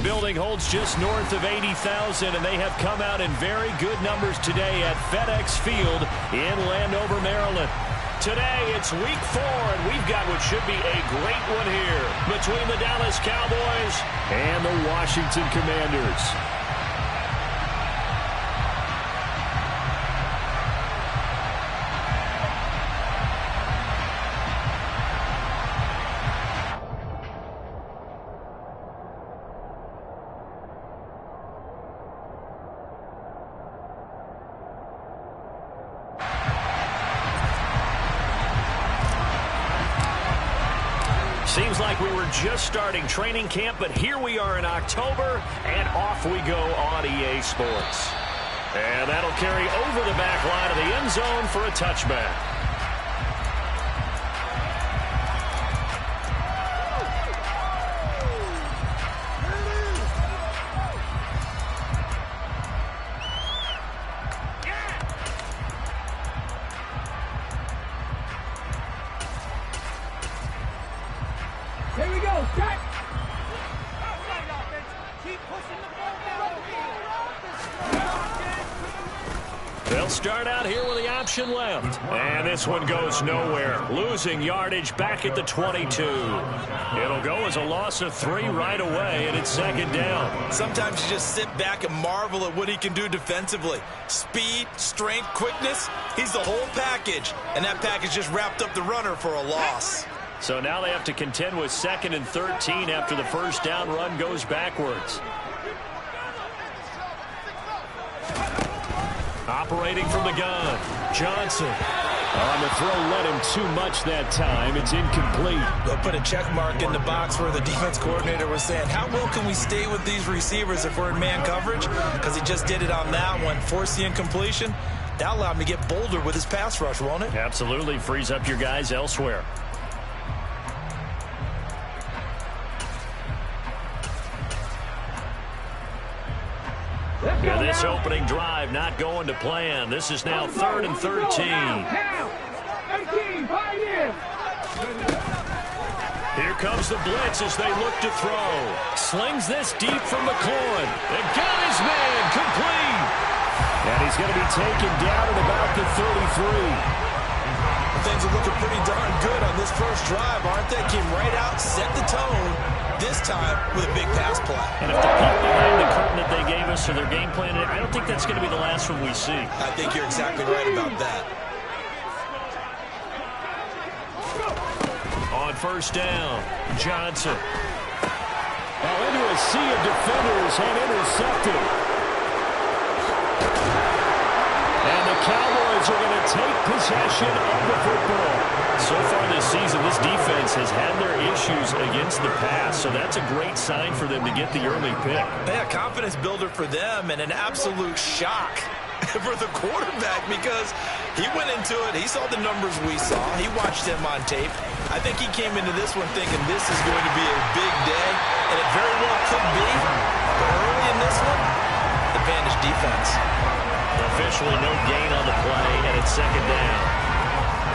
building holds just north of 80,000, and they have come out in very good numbers today at FedEx Field in Landover, Maryland. Today, it's week 4, and we've got what should be a great one here between the Dallas Cowboys and the Washington Commanders. Seems like we were just starting training camp, but here we are in October, and off we go on EA Sports. And that'll carry over the back line of the end zone for a touchback. Here we go, Jack! They'll start out here with the option left. And this one goes nowhere. Losing yardage back at the 22. It'll go as a loss of 3 right away, and it's second down. Sometimes you just sit back and marvel at what he can do defensively. Speed, strength, quickness, he's the whole package. And that package just wrapped up the runner for a loss. So now they have to contend with 2nd and 13 after the first down run goes backwards. Operating from the gun, Johnson. On the throw, led him too much that time. It's incomplete. They'll put a check mark in the box where the defense coordinator was saying, how well can we stay with these receivers if we're in man coverage? Because he just did it on that one. Force the incompletion. That allowed him to get bolder with his pass rush, won't it? Absolutely. Frees up your guys elsewhere. Yeah, this opening drive not going to plan. This is now 3rd and 13. Here comes the blitz as they look to throw. Slings this deep from McLaurin. They got his man complete. And he's going to be taken down at about the 33. Things are looking pretty darn good on this first drive, aren't they? Came right out, set the tone, this time with a big pass play. And if the peek behind the curtain that they gave us or their game plan, I don't think that's going to be the last one we see. I think you're exactly right about that. On first down, Johnson. Well, into a sea of defenders and intercepted. And the Cowboys are going to take possession of the football. So far this season, this defense has had their issues against the pass, so that's a great sign for them to get the early pick. Yeah, confidence builder for them and an absolute shock for the quarterback because he went into it, he saw the numbers we saw, he watched them on tape. I think he came into this one thinking this is going to be a big day, and it very well could be, but early in this one, advantage defense. Officially no gain on the play, and it's second down.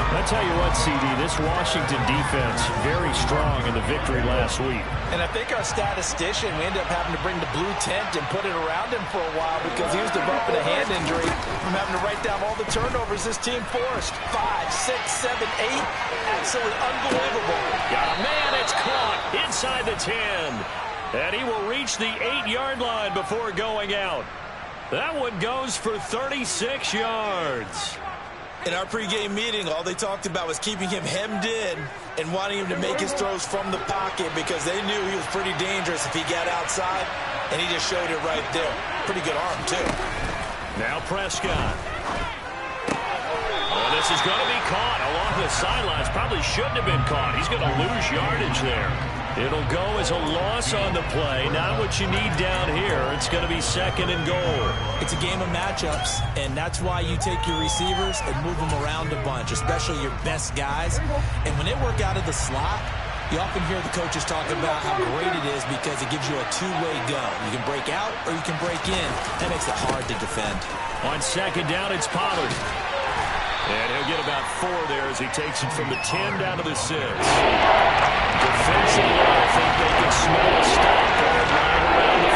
I tell you what, CD, this Washington defense very strong in the victory last week. And I think our statistician, we ended up having to bring the blue tent and put it around him for a while because he was developing a hand injury from having to write down all the turnovers this team forced. 5, 6, 7, 8. Absolutely unbelievable. Got a man, it's caught inside the 10. And he will reach the 8-yard line before going out. That one goes for 36 yards. In our pregame meeting, all they talked about was keeping him hemmed in and wanting him to make his throws from the pocket because they knew he was pretty dangerous if he got outside, and he just showed it right there. Pretty good arm, too. Now Prescott. Oh, this is going to be caught along the sidelines. Probably shouldn't have been caught. He's going to lose yardage there. It'll go as a loss on the play. Not what you need down here. It's going to be 2nd and goal. It's a game of matchups, and that's why you take your receivers and move them around a bunch, especially your best guys. And when they work out of the slot, you often hear the coaches talk about how great it is because it gives you a two-way go. You can break out or you can break in. That makes it hard to defend. On second down, it's Pollard. And he'll get about 4 there as he takes it from the 10 down to the 6. Defensively, I think they can smell a stop there right around the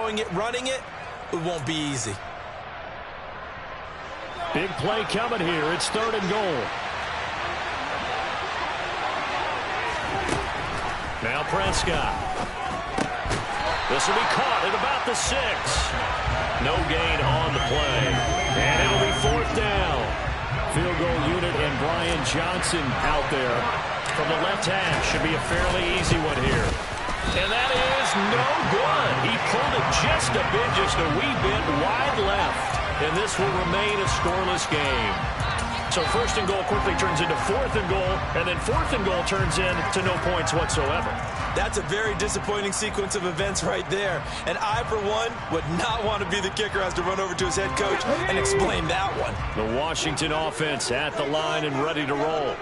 throwing it, running it, it won't be easy. Big play coming here. It's 3rd and goal. Now Prescott. This will be caught at about the 6. No gain on the play. And it'll be 4th down. Field goal unit and Brian Johnson out there from the left half. Should be a fairly easy one here. And that is no good. He pulled it just a bit, just a wee bit wide left. And this will remain a scoreless game. So 1st and goal quickly turns into 4th and goal, and then 4th and goal turns into no points whatsoever. That's a very disappointing sequence of events right there. And I, for one, would not want to be the kicker who has to run over to his head coach and explain that one. The Washington offense at the line and ready to roll.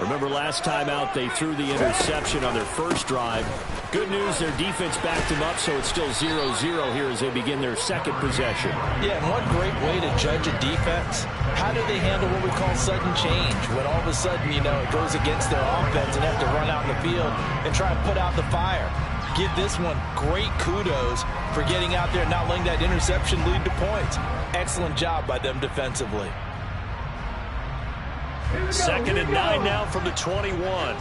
Remember last time out they threw the interception on their first drive. Good news, their defense backed them up, so it's still 0-0 here as they begin their 2nd possession. Yeah, and one great way to judge a defense, how do they handle what we call sudden change? When all of a sudden, you know, it goes against their offense and have to run out in the field and try and put out the fire. Give this one great kudos for getting out there and not letting that interception lead to points. Excellent job by them defensively. 2nd and 9 now from the 21.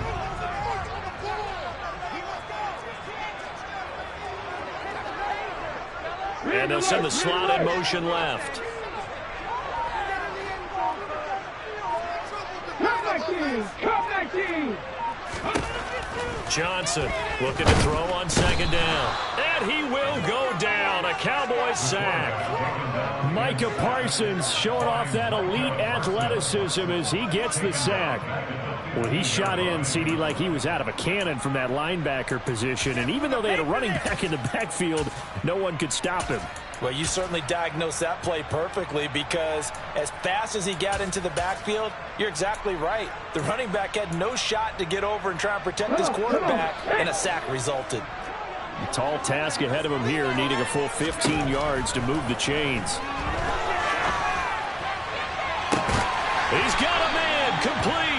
And they'll send the slot in motion left. Come back in! Come back in! Johnson looking to throw on 2nd down. And he will go down. A Cowboys sack. Micah Parsons showing off that elite athleticism as he gets the sack. Well, he shot in, CD, like he was out of a cannon from that linebacker position. And even though they had a running back in the backfield, no one could stop him. Well, you certainly diagnosed that play perfectly because as fast as he got into the backfield, you're exactly right. The running back had no shot to get over and try and protect his quarterback, and a sack resulted. A tall task ahead of him here, needing a full 15 yards to move the chains. He's got a man complete.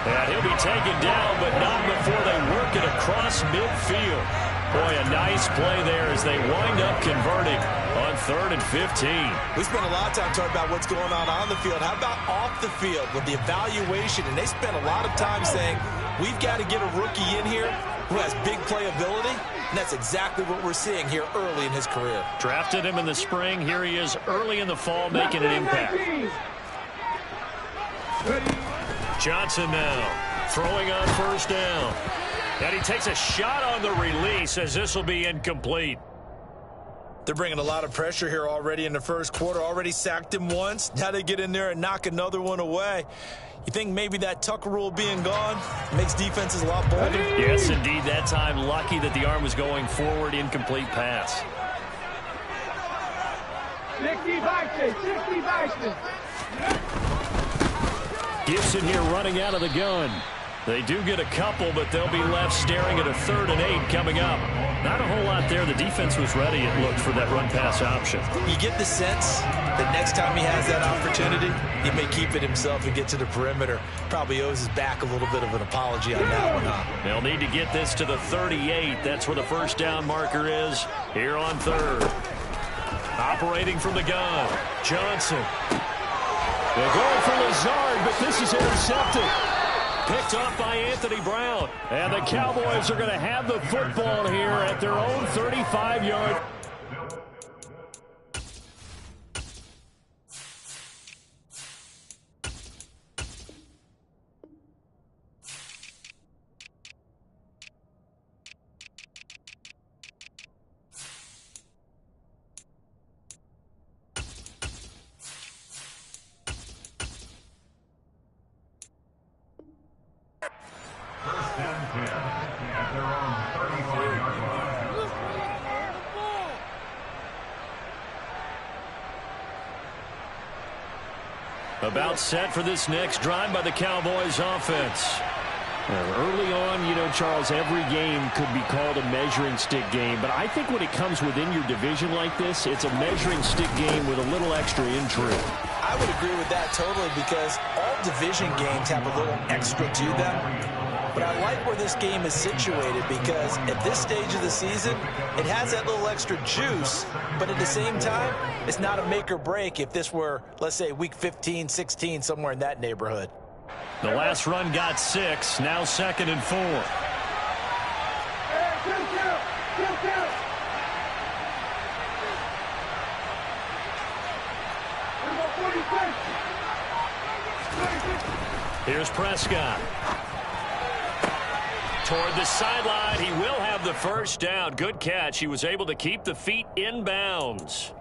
And he'll be taken down, but not before they work it across midfield. Boy, a nice play there as they wind up converting on 3rd and 15. We spent a lot of time talking about what's going on the field. How about off the field with the evaluation? And they spent a lot of time saying, we've got to get a rookie in here who has big playability. And that's exactly what we're seeing here early in his career. Drafted him in the spring. Here he is early in the fall making an impact. Johnson now throwing on 1st down. And he takes a shot on the release as this will be incomplete. They're bringing a lot of pressure here already in the 1st quarter. Already sacked him once. Now they get in there and knock another one away. You think maybe that Tucker rule being gone makes defenses a lot bolder? Yes, indeed. That time lucky that the arm was going forward. Incomplete pass. 60 Bison. Gibson here running out of the gun. They do get a couple, but they'll be left staring at a 3rd and 8 coming up. Not a whole lot there. The defense was ready, it looked, for that run-pass option. You get the sense that next time he has that opportunity, he may keep it himself and get to the perimeter. Probably owes his back a little bit of an apology on that one, huh? They'll need to get this to the 38. That's where the 1st down marker is here on 3rd. Operating from the gun, Johnson. They're going for Lazard, but this is intercepted. Picked off by Anthony Brown. And the Cowboys are going to have the football here at their own 35-yard. About set for this next drive by the Cowboys offense. Early on, you know, Charles, every game could be called a measuring stick game. But I think when it comes within your division like this, it's a measuring stick game with a little extra intrigue. I would agree with that totally because all division games have a little extra to them. But I like where this game is situated because at this stage of the season, it has that little extra juice, but at the same time, it's not a make or break if this were, let's say, week 15, 16, somewhere in that neighborhood. The last run got 6, now 2nd and 4. Here's Prescott. Toward the sideline, he will have the first down. Good catch. He was able to keep the feet in bounds.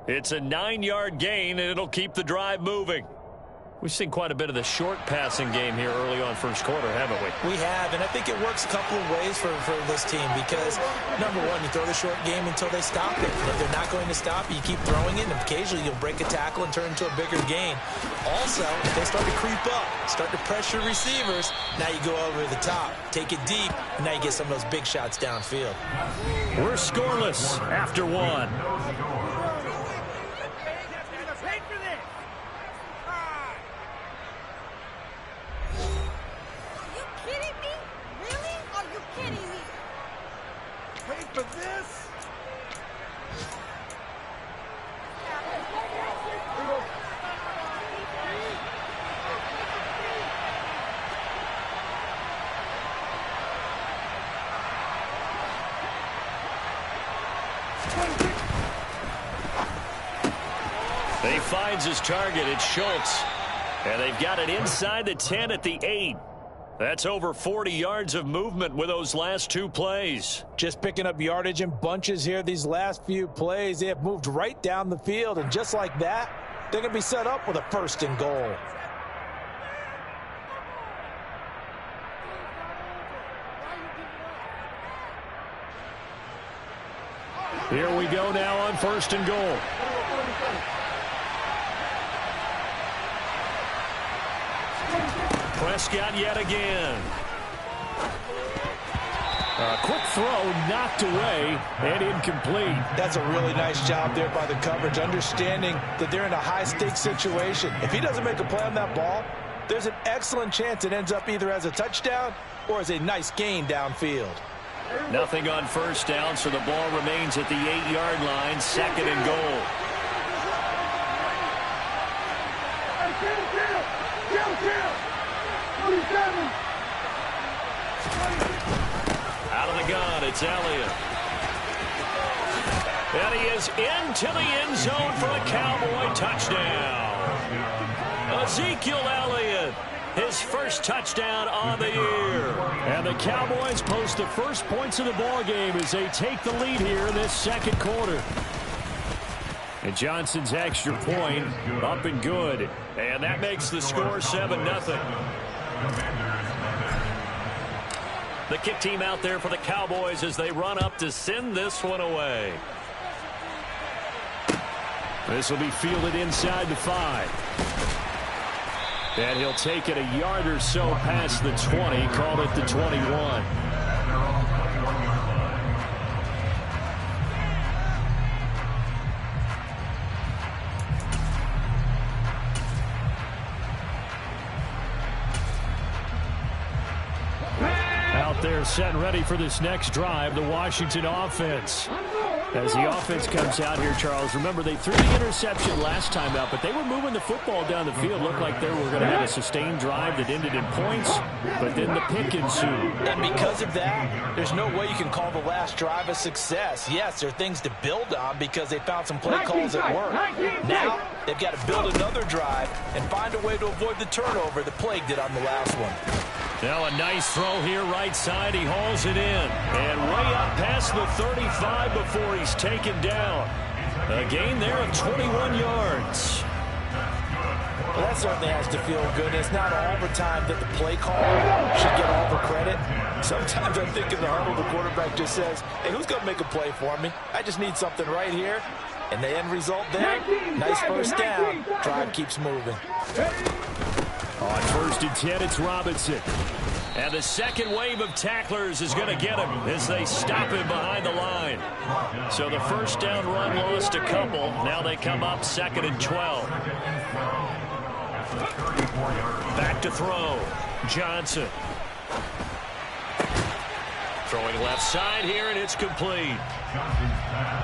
It's a 9-yard gain, and it'll keep the drive moving. We've seen quite a bit of the short passing game here early on first quarter, haven't we? We have, and I think it works a couple of ways for this team because, number one, you throw the short game until they stop it. And if they're not going to stop, you keep throwing it, and occasionally you'll break a tackle and turn into a bigger gain. Also, if they start to creep up, start to pressure receivers, now you go over the top, take it deep, and now you get some of those big shots downfield. We're scoreless after 1. He finds his target. It's Schultz. And they've got it inside the 10 at the 8. That's over 40 yards of movement with those last 2 plays. Just picking up yardage in bunches here these last few plays. They have moved right down the field, and just like that, they're going to be set up with a 1st and goal. Here we go now on 1st and goal. Prescott yet again. A quick throw knocked away and incomplete. That's a really nice job there by the coverage, understanding that they're in a high-stakes situation. If he doesn't make a play on that ball, there's an excellent chance it ends up either as a touchdown or as a nice gain downfield. Nothing on 1st down, so the ball remains at the 8-yard line, 2nd and goal. Out of the gun, it's Elliott. And he is into the end zone for a Cowboy touchdown. Ezekiel Elliott, his first touchdown on the year. And the Cowboys post the first points of the ball game as they take the lead here in this 2nd quarter. And Johnson's extra point up and good. And that makes the score 7-0. The kick team out there for the Cowboys as they run up to send this one away. This will be fielded inside the 5. And he'll take it a yard or so past the 20, called it the 21. Out there set and ready for this next drive, the Washington offense. As the offense comes out here, Charles, remember they threw the interception last time out, but they were moving the football down the field. Looked like they were going to have a sustained drive that ended in points, but then the pick ensued. And because of that, there's no way you can call the last drive a success. Yes, there are things to build on because they found some play calls that work. Now, they've got to build another drive and find a way to avoid the turnover that plagued it on the last one. Now a nice throw here right side. He hauls it in. And way up past the 35 before he's taken down. A gain there of 21 yards. Well, that certainly has to feel good. It's not all the time that the play caller should get all the credit. Sometimes I think in the huddle, the quarterback just says, hey, who's going to make a play for me? I just need something right here. And the end result there, nice first down. Drive keeps moving. On 1st and 10, it's Robinson. And the second wave of tacklers is going to get him as they stop him behind the line. So the first down run lost a couple. Now they come up 2nd and 12. Back to throw. Johnson. Throwing left side here, and it's complete.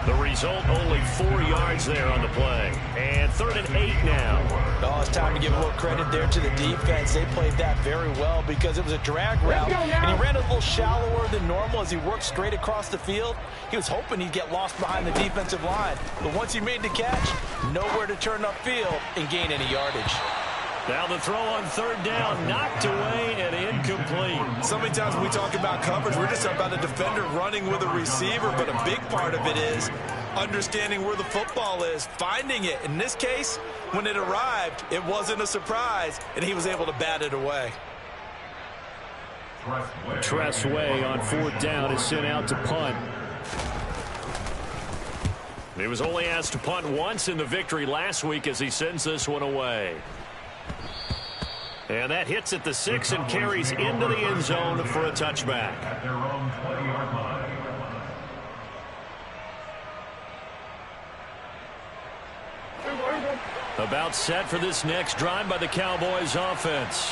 The result, only 4 yards there on the play. And 3rd and 8 now. Oh, it's time to give a little credit there to the defense. They played that very well because it was a drag route, and he ran a little shallower than normal as he worked straight across the field. He was hoping he'd get lost behind the defensive line, but once he made the catch, nowhere to turn upfield and gain any yardage. Now the throw on 3rd down, knocked away and incomplete. So many times when we talk about coverage, we're just about a defender running with a receiver, but a big part of it is understanding where the football is, finding it. In this case, when it arrived, it wasn't a surprise, and he was able to bat it away. Tressway on 4th down is sent out to punt. He was only asked to punt once in the victory last week as he sends this one away. And that hits at the 6 and carries into the end zone for a touchback. About set for this next drive by the Cowboys offense.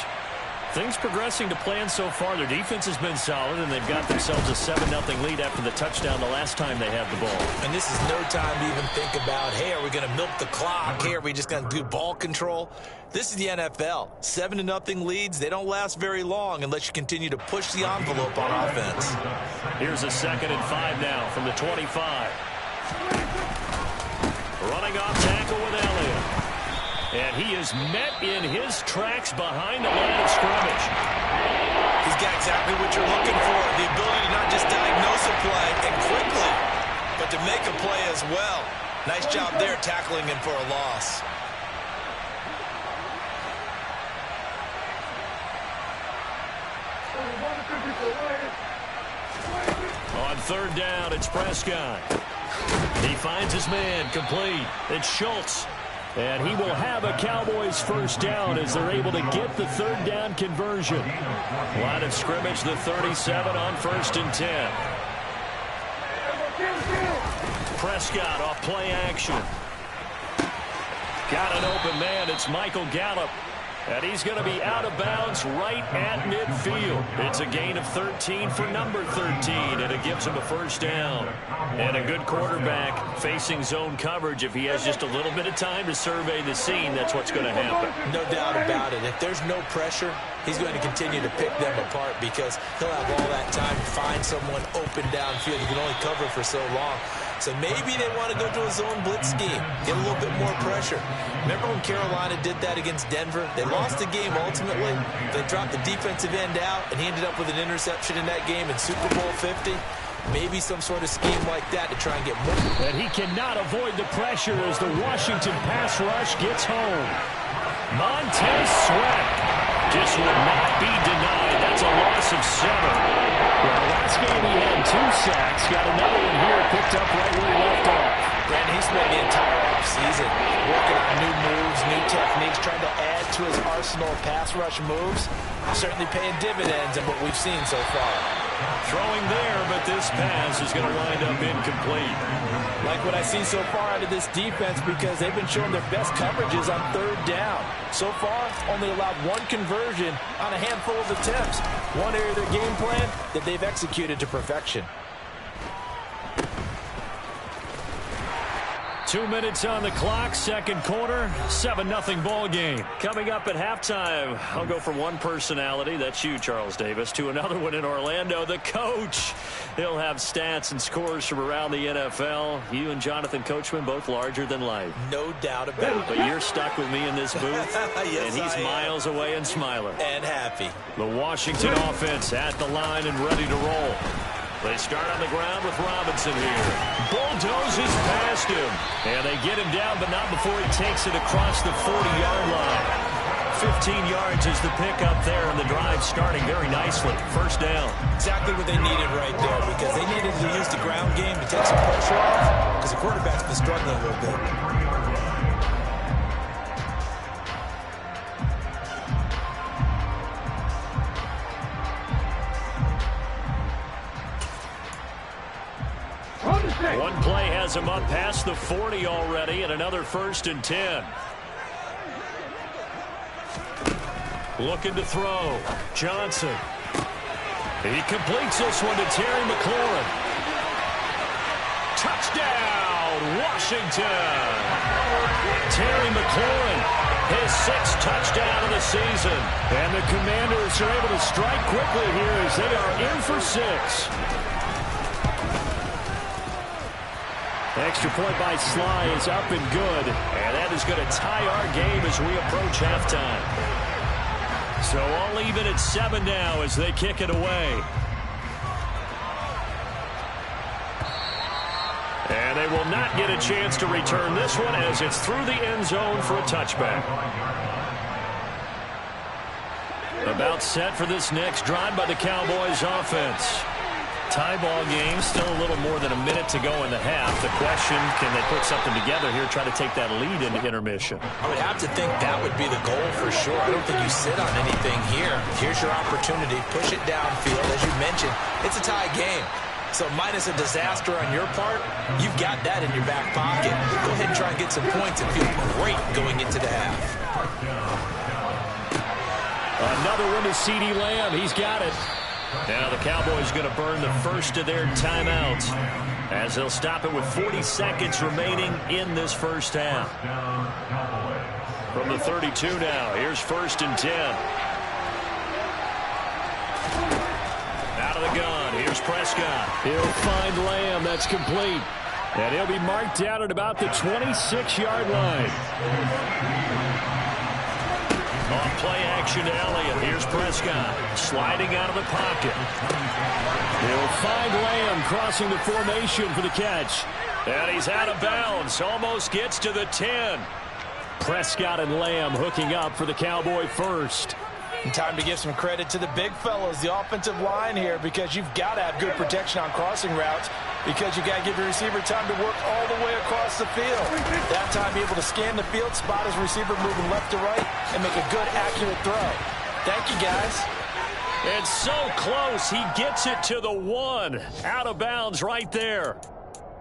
Things progressing to plan so far. Their defense has been solid, and they've got themselves a 7-0 lead after the touchdown the last time they had the ball. And this is no time to even think about, hey, are we going to milk the clock? Hey, are we just going to do ball control? This is the NFL. 7-0 leads, they don't last very long unless you continue to push the envelope on offense. Here's a 2nd and 5 now from the 25. Running off tackle with Elliott. And he is met in his tracks behind the line of scrimmage. He's got exactly what you're looking for, the ability to not just diagnose a play and quickly, but to make a play as well. Nice job there tackling him for a loss. On 3rd down, it's Prescott. He finds his man, complete. It's Schultz. And he will have a Cowboys 1st down as they're able to get the 3rd down conversion. Line of scrimmage, the 37 on 1st and 10. Prescott off play action. Got an open man. It's Michael Gallup. And he's going to be out of bounds right at midfield. It's a gain of 13 for number 13, and it gives him a 1st down. And a good quarterback facing zone coverage. If he has just a little bit of time to survey the scene, that's what's going to happen. No doubt about it. If there's no pressure, he's going to continue to pick them apart because he'll have all that time to find someone open downfield. You can only cover for so long. So maybe they want to go to a zone blitz scheme, get a little bit more pressure. Remember when Carolina did that against Denver? They lost the game ultimately. They dropped the defensive end out, and he ended up with an interception in that game in Super Bowl 50. Maybe some sort of scheme like that to try and get more. And he cannot avoid the pressure as the Washington pass rush gets home. Montez Sweat just will not be denied. That's a loss of 7. Well, last game he had 2 sacks. Got another one here picked up right where he left off. Brandon, he spent the entire offseason working on new moves, new techniques, trying to add to his arsenal of pass rush moves. Certainly paying dividends in what we've seen so far. Throwing there, but this pass is going to wind up incomplete. Like what I've seen so far out of this defense because they've been showing their best coverages on 3rd down. So far, only allowed 1 conversion on a handful of attempts. One area of their game plan that they've executed to perfection. 2 minutes on the clock, 2nd quarter, 7-0 ball game. Coming up at halftime, I'll go from one personality, that's you, Charles Davis, to another one in Orlando, the coach. He'll have stats and scores from around the NFL. You and Jonathan Coachman, both larger than life. No doubt about it. But you're stuck with me in this booth, yes, and he's miles away and smiling. And happy. The Washington offense at the line and ready to roll. They start on the ground with Robinson here. Bulldozes past him. And they get him down, but not before he takes it across the 40-yard line. 15 yards is the pickup there, and the drive starting very nicely. 1st down. Exactly what they needed right there because they needed to use the ground game to take some pressure off because the quarterback's been struggling a little bit. One play has him up past the 40 already, and another 1st and 10. Looking to throw. Johnson. He completes this one to Terry McLaurin. Touchdown, Washington. Terry McLaurin, his 6th touchdown of the season. And the Commanders are able to strike quickly here as they are in for 6. Extra point by Sly is up and good. And that is going to tie our game as we approach halftime. So all even at 7 now as they kick it away. And they will not get a chance to return this one as it's through the end zone for a touchback. About set for this next drive by the Cowboys offense. Tie ball game, still a little more than a minute to go in the half. The question, can they put something together here, try to take that lead into intermission? I would have to think that would be the goal for sure. I don't think you sit on anything here. Here's your opportunity. Push it downfield. As you mentioned, it's a tie game. So minus a disaster on your part, you've got that in your back pocket. Go ahead and try and get some points and feel great going into the half. Another one to CeeDee Lamb. He's got it. Now the Cowboys going to burn the first of their timeouts as they'll stop it with 40 seconds remaining in this first half. From the 32 now, here's 1st and 10. Out of the gun, here's Prescott. He'll find Lamb, that's complete. And he'll be marked down at about the 26-yard line. Off play action to Elliott. Here's Prescott sliding out of the pocket. He'll find Lamb crossing the formation for the catch. And he's out of bounds. Almost gets to the 10. Prescott and Lamb hooking up for the Cowboy first. And time to give some credit to the big fellas, the offensive line here, because you've got to have good protection on crossing routes because you got to give your receiver time to work all the way across the field. That time, be able to scan the field, spot his receiver moving left to right, and make a good, accurate throw. Thank you, guys. It's so close. He gets it to the 1. Out of bounds right there.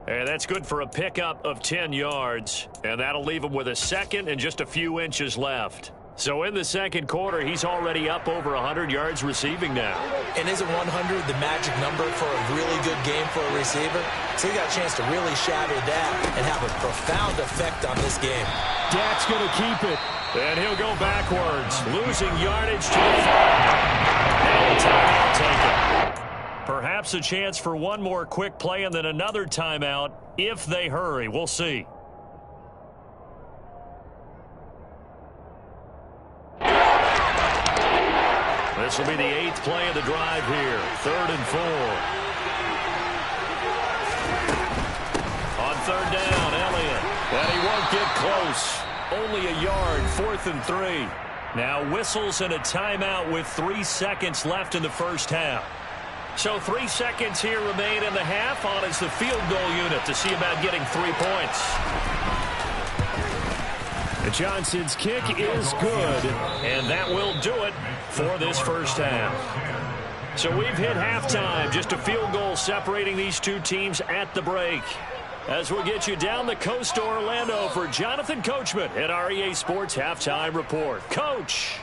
And that's good for a pickup of 10 yards. And that'll leave him with a second and just a few inches left. So in the second quarter, he's already up over 100 yards receiving now. And isn't 100 the magic number for a really good game for a receiver? So he got a chance to really shatter that and have a profound effect on this game. Dak's going to keep it. And he'll go backwards, losing yardage to the 5. And the timeout taken. Perhaps a chance for one more quick play and then another timeout if they hurry. We'll see. This will be the 8th play of the drive here. 3rd and 4. On 3rd down, Elliott. And he won't get close. Only a yard, 4th and 3. Now whistles and a timeout with 3 seconds left in the first half. So 3 seconds here remain in the half. On is the field goal unit to see about getting 3 points. Johnson's kick is good, and that will do it for this first half. So we've hit halftime, just a field goal separating these two teams at the break. As we'll get you down the coast to Orlando for Jonathan Coachman at our EA Sports Halftime Report. Coach.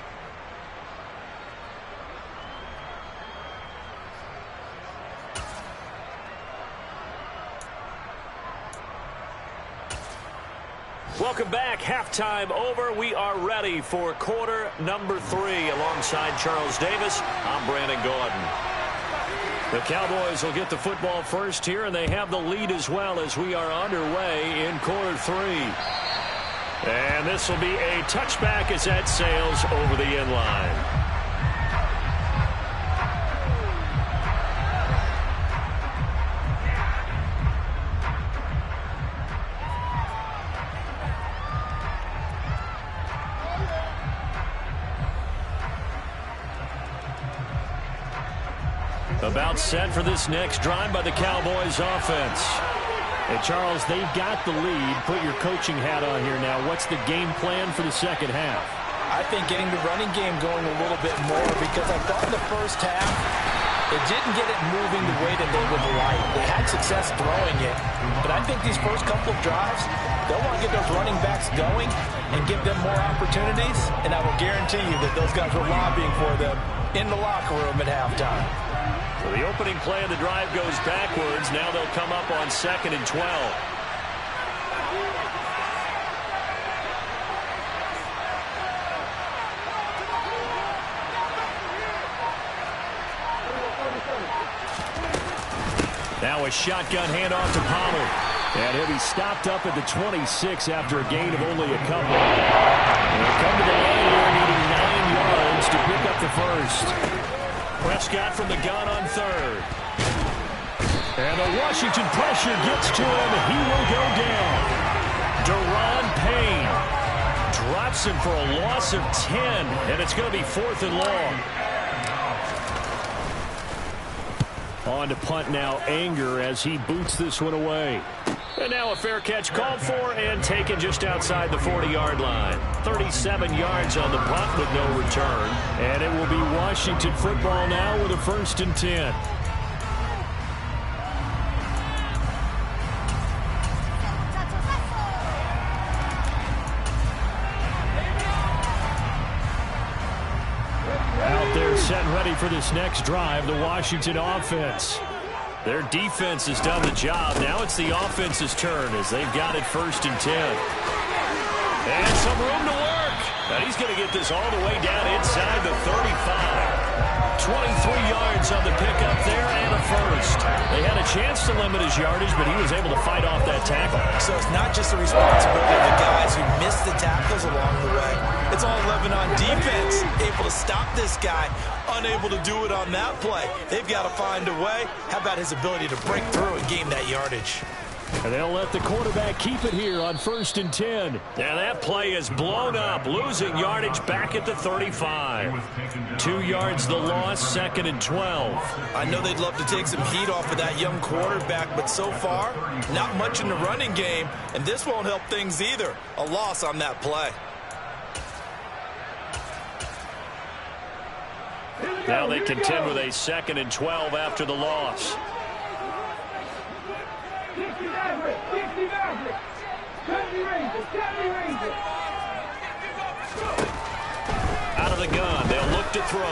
Welcome back. Halftime over. We are ready for quarter number 3. Alongside Charles Davis, I'm Brandon Gaudin. The Cowboys will get the football first here, and they have the lead as well as we are underway in quarter 3. And this will be a touchback as that sails over the end line. About set for this next drive by the Cowboys offense. Hey, Charles, they've got the lead. Put your coaching hat on here now. What's the game plan for the second half? I think getting the running game going a little bit more because I thought in the first half they didn't get it moving the way that they would like. They had success throwing it, but I think these first couple of drives, they'll want to get those running backs going and give them more opportunities, and I will guarantee you that those guys were lobbying for them in the locker room at halftime. So the opening play of the drive goes backwards. Now they'll come up on 2nd and 12. Now a shotgun handoff to Pollard. And he'll be stopped up at the 26 after a gain of only a couple. And they'll come to the line here needing 9 yards to pick up the first. Prescott from the gun on 3rd. And the Washington pressure gets to him. He will go down. Deron Payne drops him for a loss of 10. And it's going to be 4th and long. On to punt now, Anger, as he boots this one away. And now a fair catch called for and taken just outside the 40-yard line. 37 yards on the punt with no return. And it will be Washington football now with a 1st and 10. Out there set and ready for this next drive, the Washington offense. Their defense has done the job. Now it's the offense's turn as they've got it 1st and 10. And some room to work. And he's going to get this all the way down inside the 35. 23 yards on the pickup there and a first. They had a chance to limit his yardage, but he was able to fight off that tackle. So it's not just the responsibility of the guys who missed the tackles along the way. It's all 11 on defense, able to stop this guy, unable to do it on that play. They've got to find a way. How about his ability to break through and gain that yardage? And they'll let the quarterback keep it here on 1st and 10. Now that play is blown up, losing yardage back at the 35. 2 yards the loss, 2nd and 12. I know they'd love to take some heat off of that young quarterback, but so far, not much in the running game, and this won't help things either. A loss on that play. Now they contend with a 2nd and 12 after the loss. Out of the gun, they'll look to throw.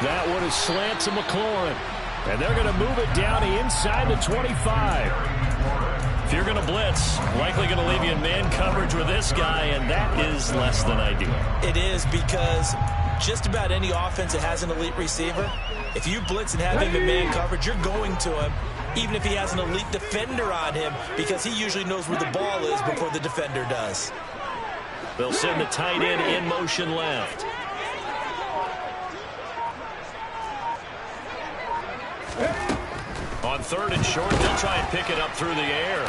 That one is slant to McLaurin. And they're going to move it down inside the 25. If you're going to blitz, likely going to leave you in man coverage with this guy, and that is less than ideal. It is, because just about any offense that has an elite receiver, if you blitz and have him in man coverage, you're going to him, even if he has an elite defender on him, because he usually knows where the ball is before the defender does. They'll send the tight end in motion left. On 3rd and short, they'll try and pick it up through the air.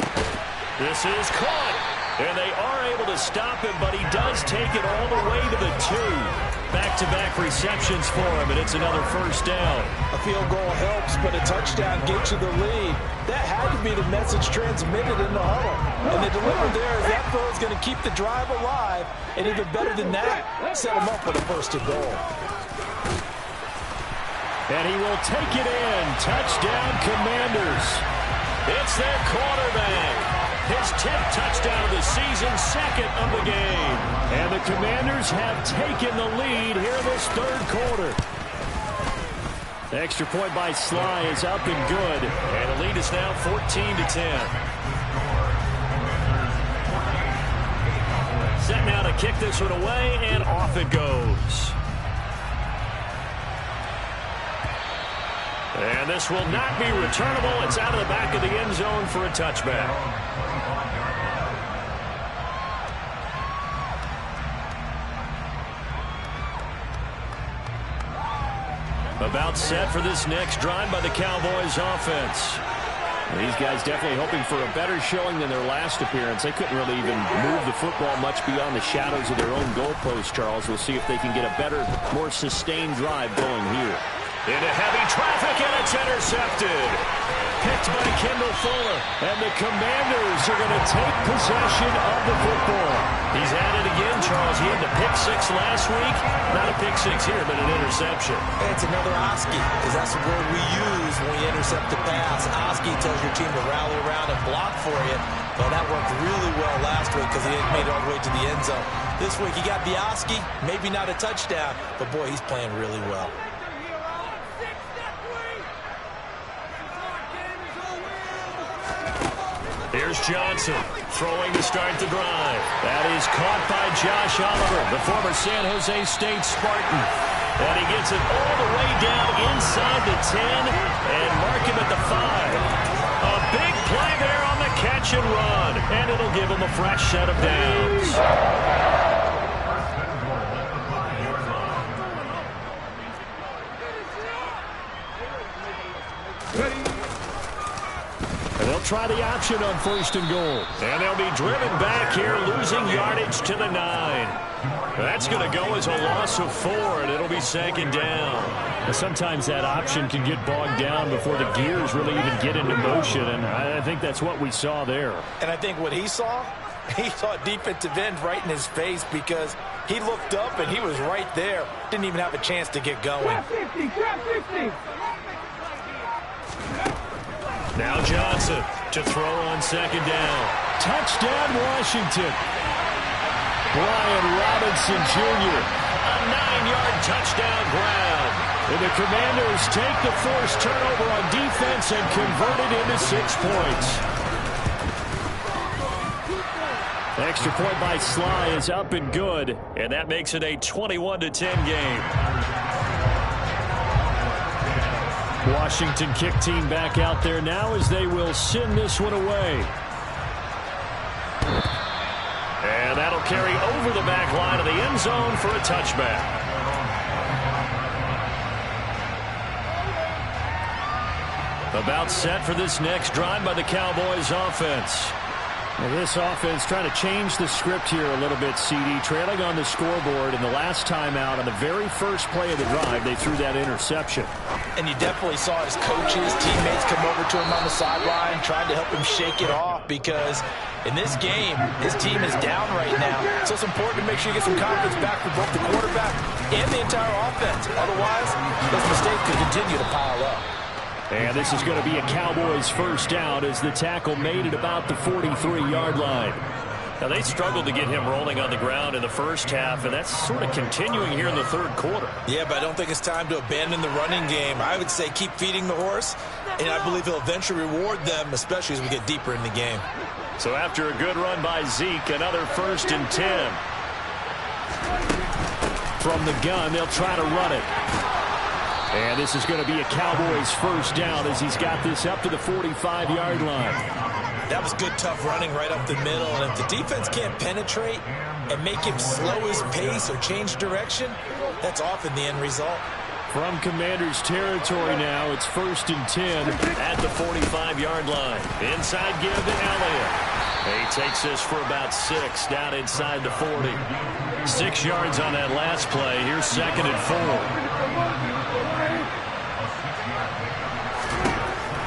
This is caught, and they are able to stop him, but he does take it all the way to the 2. Back-to-back receptions for him, and it's another 1st down. A field goal helps, but a touchdown gets you the lead. That had to be the message transmitted in the huddle. And the delivery there is that throw is going to keep the drive alive, and even better than that, set them up with a 1st and goal. And he will take it in. Touchdown, Commanders. It's their quarterback. His 10th touchdown of the season, 2nd of the game. And the Commanders have taken the lead here in this 3rd quarter. The extra point by Sly is up and good. And the lead is now 14-10. Set now to kick this one away, and off it goes. And this will not be returnable. It's out of the back of the end zone for a touchback. About set for this next drive by the Cowboys offense. These guys definitely hoping for a better showing than their last appearance. They couldn't really even move the football much beyond the shadows of their own goalpost, Charles. We'll see if they can get a better, more sustained drive going here. Into heavy traffic, and it's intercepted. Picked by Kendall Fuller. And the Commanders are going to take possession of the football. He's at it again, Charles. He had the pick 6 last week. Not a pick 6 here, but an interception. It's another Oski, because that's the word we use when we intercept the pass. Oski tells your team to rally around and block for you. Well, that worked really well last week because he made it all the way to the end zone. This week he got the Oski, maybe not a touchdown, but boy, he's playing really well. Here's Johnson throwing to start the drive. That is caught by Josh Oliver, the former San Jose State Spartan. And he gets it all the way down inside the 10 and mark him at the 5. A big play there on the catch and run, and it'll give him a fresh set of downs. They'll try the option on 1st and goal. And they'll be driven back here, losing yardage to the 9. That's going to go as a loss of 4, and it'll be 2nd down. Sometimes that option can get bogged down before the gears really even get into motion, and I think that's what we saw there. And I think what he saw a defensive end right in his face because he looked up and he was right there. Didn't even have a chance to get going. Grab 50, grab 50. Now Johnson to throw on 2nd down. Touchdown, Washington. Brian Robinson Jr. A 9-yard touchdown grab. And the Commanders take the forced turnover on defense and convert it into 6 points. Extra point by Sly is up and good, and that makes it a 21-10 game. Washington kick team back out there now as they will send this one away. And that'll carry over the back line of the end zone for a touchback. About set for this next drive by the Cowboys offense. Well, this offense trying to change the script here a little bit, CD. Trailing on the scoreboard, and the last time out on the very first play of the drive, they threw that interception. And you definitely saw his coaches, teammates come over to him on the sideline, trying to help him shake it off because in this game, his team is down right now. So it's important to make sure you get some confidence back for both the quarterback and the entire offense. Otherwise, those mistakes could continue to pile up. And this is going to be a Cowboys first down as the tackle made at about the 43-yard line. Now, they struggled to get him rolling on the ground in the first half, and that's sort of continuing here in the third quarter. Yeah, but I don't think it's time to abandon the running game. I would say keep feeding the horse, and I believe he'll eventually reward them, especially as we get deeper in the game. So after a good run by Zeke, another 1st and 10. From the gun, they'll try to run it. And this is going to be a Cowboys first down as he's got this up to the 45-yard line. That was good, tough running right up the middle. And if the defense can't penetrate and make him slow his pace or change direction, that's often the end result. From Commanders territory now, it's 1st and 10 at the 45-yard line. Inside give to Elliott. He takes this for about 6 down inside the 40. 6 yards on that last play. Here's 2nd and 4.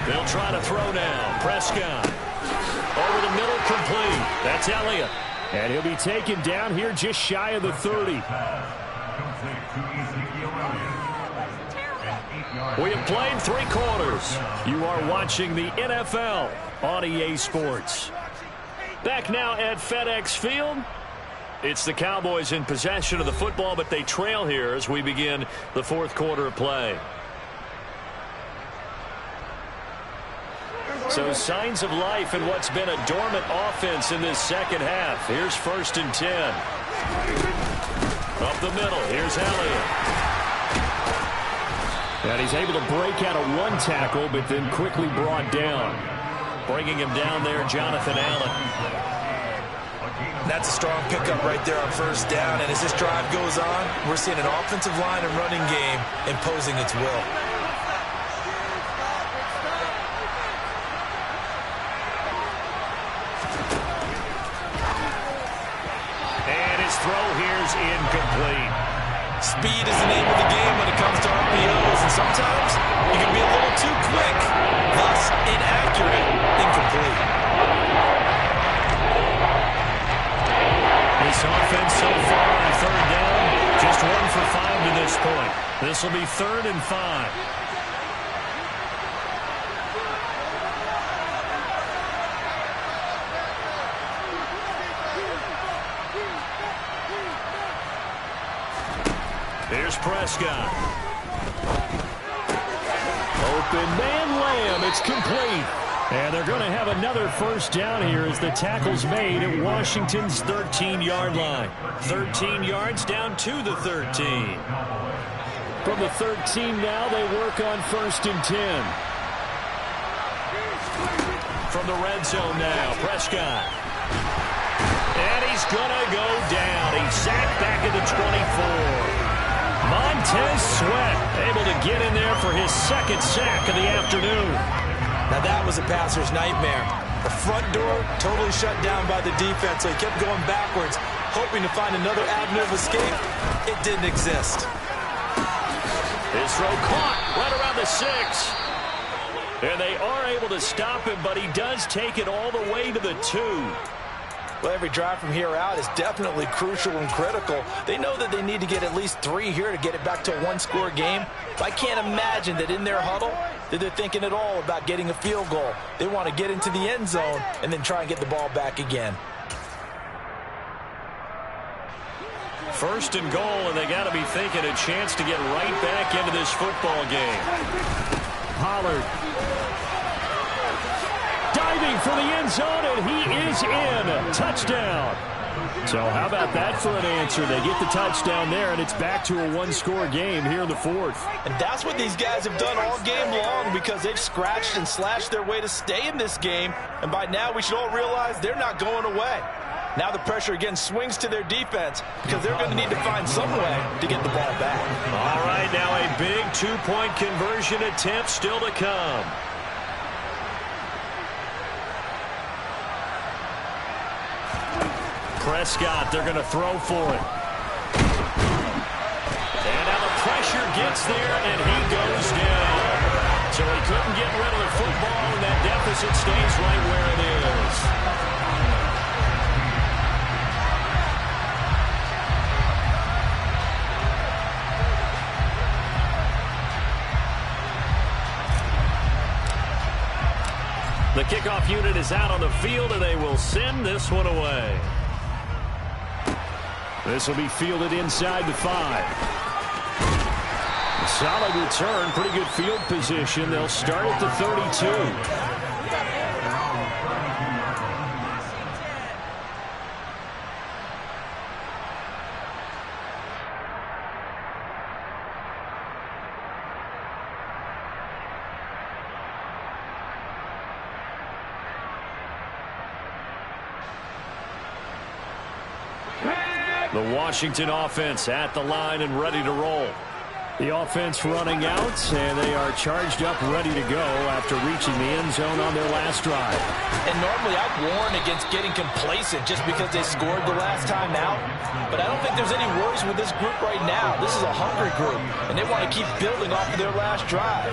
They'll try to throw now. Prescott. Over the middle, complete. That's Elliott. And he'll be taken down here just shy of the 30. We have played 3 quarters. You are watching the NFL on EA Sports. Back now at FedEx Field. It's the Cowboys in possession of the football, but they trail here as we begin the 4th quarter of play. So signs of life in what's been a dormant offense in this second half. Here's 1st and 10. Up the middle, here's Elliott. And he's able to break out of one tackle, but then quickly brought down. Bringing him down there, Jonathan Allen. That's a strong pickup right there on 1st down. And as this drive goes on, we're seeing an offensive line and running game imposing its will. Throw here's incomplete. Speed is the name of the game when it comes to RPOs, and sometimes you can be a little too quick, thus inaccurate, incomplete. This offense so far on 3rd down, just 1 for 5 to this point. This will be 3rd and 5. Here's Prescott. Open man Lamb. It's complete. And they're going to have another first down here as the tackle's made at Washington's 13-yard line. 13 yards down to the 13. From the 13 now, they work on 1st and 10. From the red zone now, Prescott. And he's going to go down. He's sacked back at the 24. Montez Sweat able to get in there for his second sack of the afternoon. Now that was a passer's nightmare. The front door totally shut down by the defense, so he kept going backwards, hoping to find another avenue of escape. It didn't exist. His throw caught right around the 6. And they are able to stop him, but he does take it all the way to the 2. Well, every drive from here out is definitely crucial and critical. They know that they need to get at least 3 here to get it back to a one-score game. But I can't imagine that in their huddle that they're thinking at all about getting a field goal. They want to get into the end zone and then try and get the ball back again. 1st and goal, and they got to be thinking a chance to get right back into this football game. Pollard diving for the end zone, and he is in. Touchdown. So how about that for an answer? They get the touchdown there, and it's back to a one-score game here in the 4th. And that's what these guys have done all game long, because they've scratched and slashed their way to stay in this game. And by now, we should all realize they're not going away. Now the pressure again swings to their defense, because they're going to need to find some way to get the ball back. All right, now a big 2-point conversion attempt still to come. Prescott, they're going to throw for it. And now the pressure gets there, and he goes down. So he couldn't get rid of the football, and that deficit stays right where it is. The kickoff unit is out on the field, and they will send this one away. This will be fielded inside the 5. A solid return, pretty good field position. They'll start at the 32. The Washington offense at the line and ready to roll. The offense running out, and they are charged up, ready to go after reaching the end zone on their last drive. And normally I'd warn against getting complacent just because they scored the last time out. But I don't think there's any worries with this group right now. This is a hungry group, and they want to keep building off of their last drive.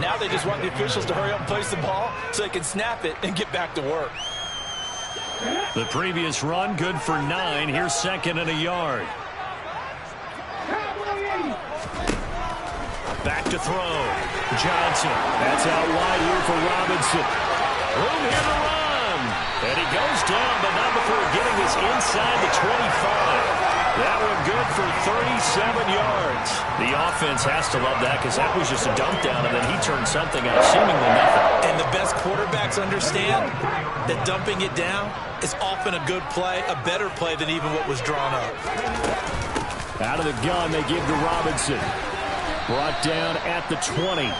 Now they just want the officials to hurry up and place the ball so they can snap it and get back to work. The previous run, good for 9. Here's 2nd and a yard. Back to throw. Johnson. That's out wide here for Robinson. Room here to run. And he goes down, but not before getting this inside the 25. That one good for 37 yards. The offense has to love that, because that was just a dump down, and then he turned something out of seemingly nothing. And the best quarterbacks understand that dumping it down is often a good play, a better play than even what was drawn up. Out of the gun, they give to Robinson. Brought down at the 20.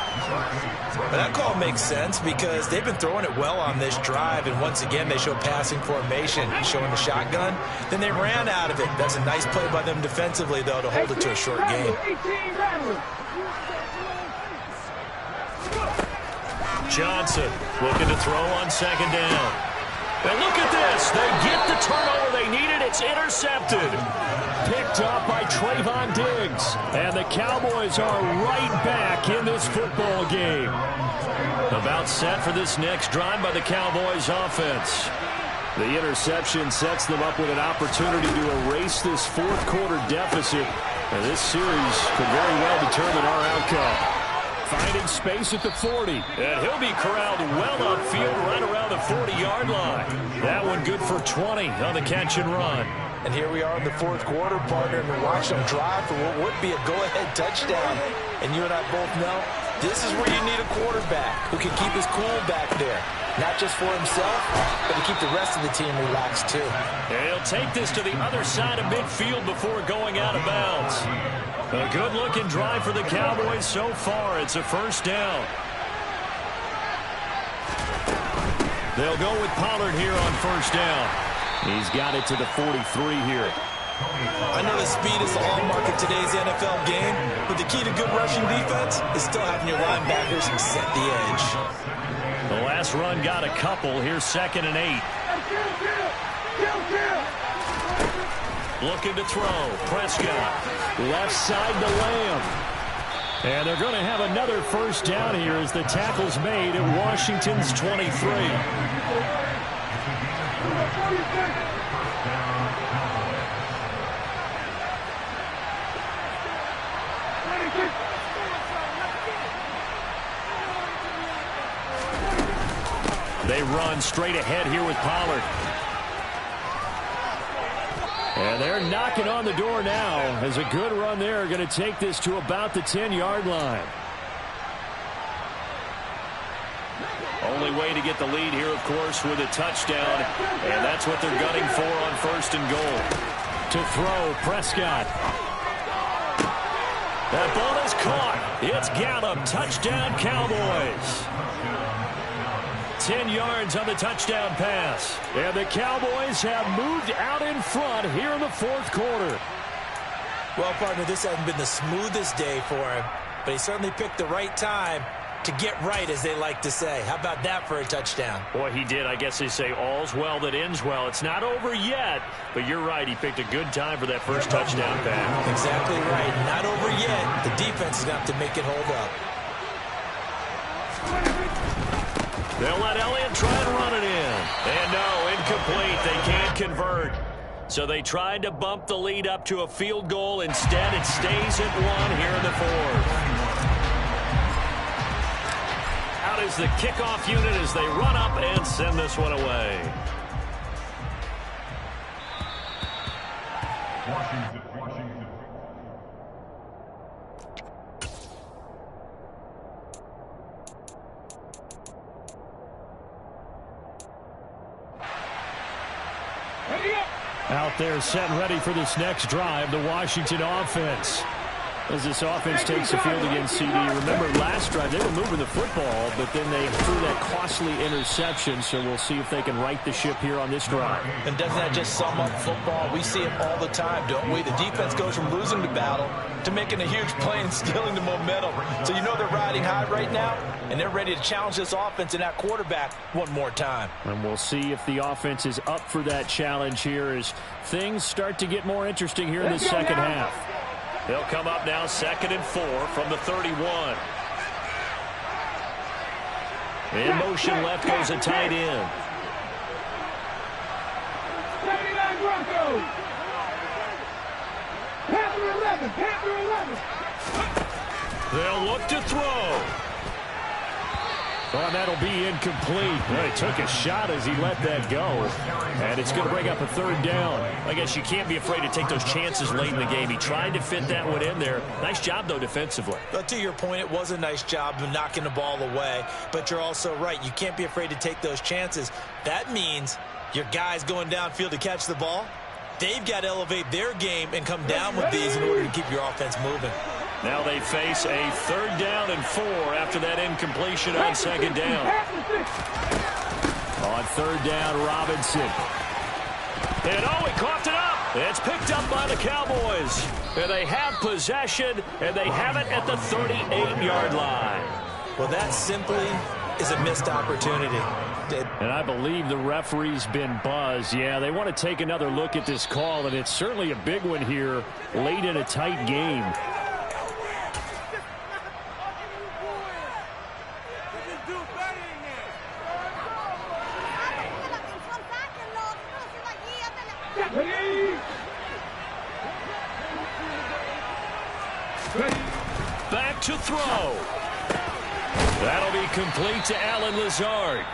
But that call makes sense because they've been throwing it well on this drive, and once again they show passing formation, showing the shotgun. Then they ran out of it. That's a nice play by them defensively, though, to hold it to a short game. Johnson looking to throw on 2nd down. And look at this. They get the turnover they needed. It's intercepted. Picked up by Trayvon Diggs. And the Cowboys are right back in this football game. About set for this next drive by the Cowboys offense. The interception sets them up with an opportunity to erase this 4th quarter deficit. And this series could very well determine our outcome. Finding space at the 40. And he'll be corralled well upfield right around the 40-yard line. That one good for 20 on the catch and run. And here we are in the 4th quarter, partner, and we watch them drive for what would be a go-ahead touchdown. And you and I both know This is where you need a quarterback who can keep his cool back there. Not just for himself, but to keep the rest of the team relaxed too. And he'll take this to the other side of midfield before going out of bounds. A good-looking drive for the Cowboys so far. It's a first down. They'll go with Pollard here on first down. He's got it to the 43 here. I know that speed is the hallmark of today's NFL game, but the key to good rushing defense is still having your linebackers set the edge. The last run got a couple. Here's 2nd and 8. Looking to throw. Prescott. Left side to Lamb. And they're going to have another first down here as the tackle's made at Washington's 23. They run straight ahead here with Pollard. And they're knocking on the door now as a good run there. Going to take this to about the 10-yard line. Only way to get the lead here, of course, with a touchdown. And that's what they're gunning for on 1st and goal. To throw, Prescott. That ball is caught. It's Gallup. Touchdown, Cowboys. 10 yards on the touchdown pass. And the Cowboys have moved out in front here in the 4th quarter. Well, partner, this hasn't been the smoothest day for him, but he certainly picked the right time to get right, as they like to say. How about that for a touchdown? Boy, he did. I guess they say all's well that ends well. It's not over yet, but you're right. He picked a good time for that first touchdown pass. Exactly right. Not over yet. The defense is going to have to make it hold up. They'll let Elliott try and run it in. And no, incomplete. They can't convert. So they tried to bump the lead up to a field goal. Instead, it stays at 1 here in the 4th. Out is the kickoff unit as they run up and send this one away. Washington. Out there set and ready for this next drive, the Washington offense. As this offense takes the field against CD. Remember, last drive, they were moving the football, but then they threw that costly interception, so we'll see if they can right the ship here on this drive. And doesn't that just sum up football? We see it all the time, don't we? The defense goes from losing the battle to making a huge play and stealing the momentum. So you know they're riding high right now, and they're ready to challenge this offense and that quarterback one more time. And we'll see if the offense is up for that challenge here as things start to get more interesting here in the second half. They'll come up now 2nd and 4 from the 31. In motion left goes a tight end. 79 Broncos. Panther 11. They'll look to throw. Oh, and that'll be incomplete. Well, he took a shot as he let that go. And it's going to bring up a 3rd down. I guess you can't be afraid to take those chances late in the game. He tried to fit that one in there. Nice job, though, defensively. But to your point, it was a nice job of knocking the ball away. But you're also right. You can't be afraid to take those chances. That means your guys going downfield to catch the ball, they've got to elevate their game and come down with these in order to keep your offense moving. Now they face a 3rd down and 4 after that incompletion on 2nd down. On 3rd down, Robinson. And oh, he coughed it up. It's picked up by the Cowboys. And they have possession, and they have it at the 38-yard line. Well, that simply is a missed opportunity. And I believe the referee's been buzzed. Yeah, they want to take another look at this call, and it's certainly a big one here late in a tight game. Back to throw. That'll be complete to Allen Lazard.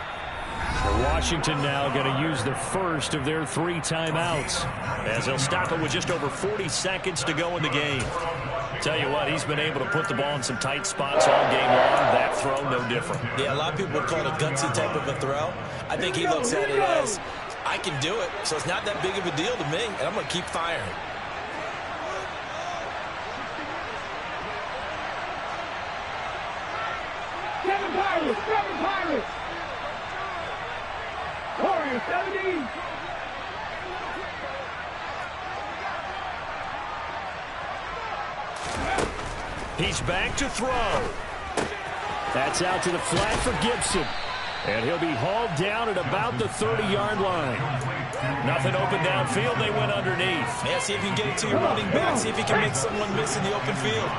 Washington now going to use the first of their 3 timeouts as they'll stop it with just over 40 seconds to go in the game. Tell you what, he's been able to put the ball in some tight spots all game long. That throw, no different. Yeah, a lot of people would call it a gutsy type of a throw. I think he looks at it as, I can do it, so it's not that big of a deal to me, and I'm going to keep firing. Seven Pirates! Warriors 17! He's back to throw. That's out to the flat for Gibson. And he'll be hauled down at about the 30-yard line. Nothing open downfield. They went underneath. Yeah, see if you can get it to your running back. See if you can make someone miss in the open field.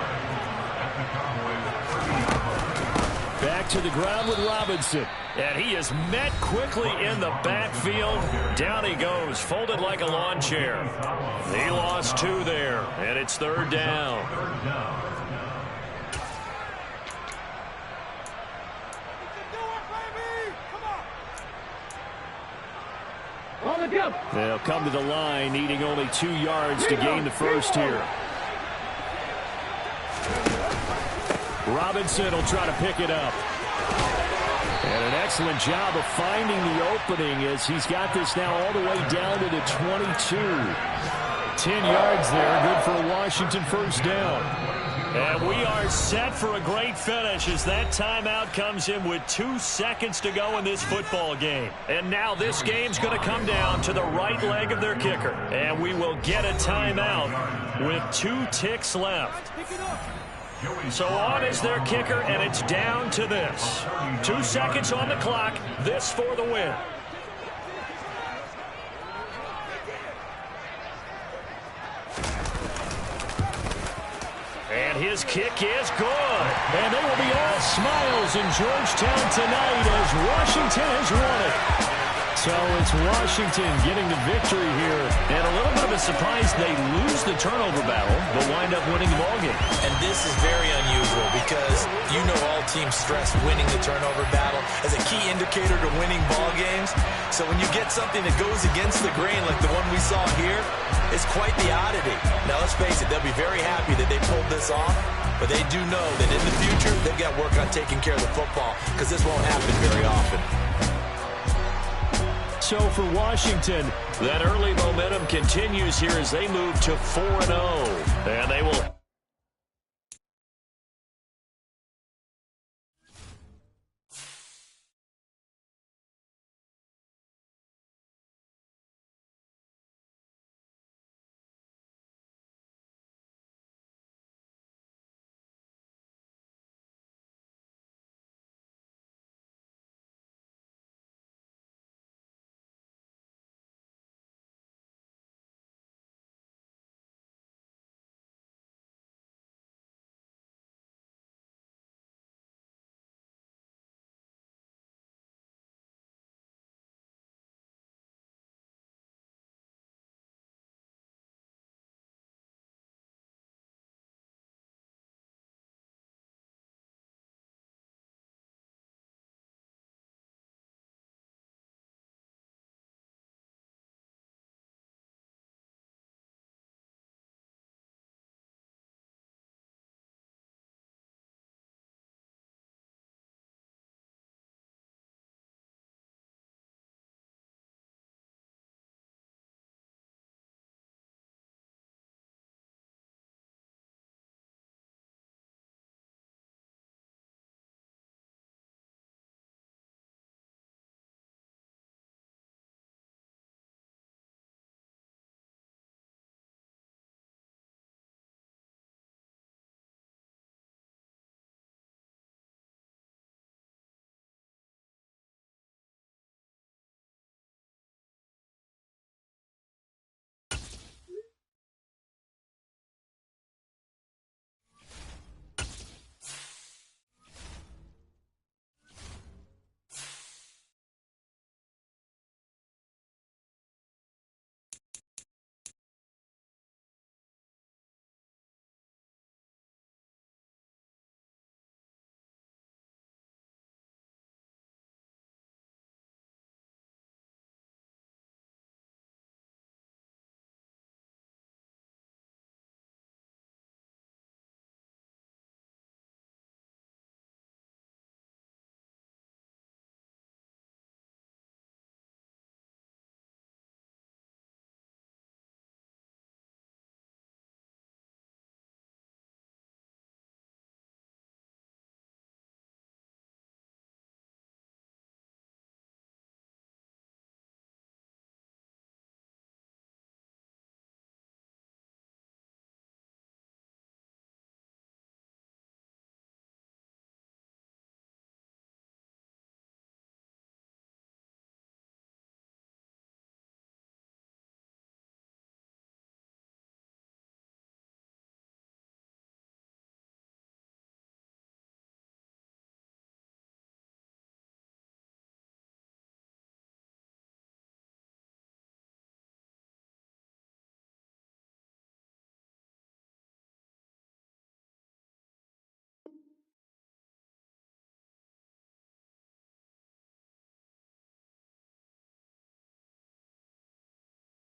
Back to the ground with Robinson. And he is met quickly in the backfield. Down he goes, folded like a lawn chair. He lost 2 there, and it's 3rd down. They'll come to the line, needing only 2 yards to gain the first here. Robinson will try to pick it up. And an excellent job of finding the opening as he's got this now all the way down to the 22. 10 yards there, good for a Washington first down. And we are set for a great finish as that timeout comes in with 2 seconds to go in this football game. And now this game's going to come down to the right leg of their kicker. And we will get a timeout with 2 ticks left. So on is their kicker, and it's down to this. 2 seconds on the clock. This for the win. And his kick is good. And they will be all smiles in Georgetown tonight as Washington has won it. So it's Washington getting the victory here. And a little bit of a surprise, they lose the turnover battle, but wind up winning the ballgame. And this is very unusual because you know all teams stress winning the turnover battle as a key indicator to winning ball games. So when you get something that goes against the grain like the one we saw here, it's quite the oddity. Now let's face it, they'll be very happy that they pulled this off, but they do know that in the future they've got to work on taking care of the football because this won't happen very often. So for Washington, that early momentum continues here as they move to 4-0. And they will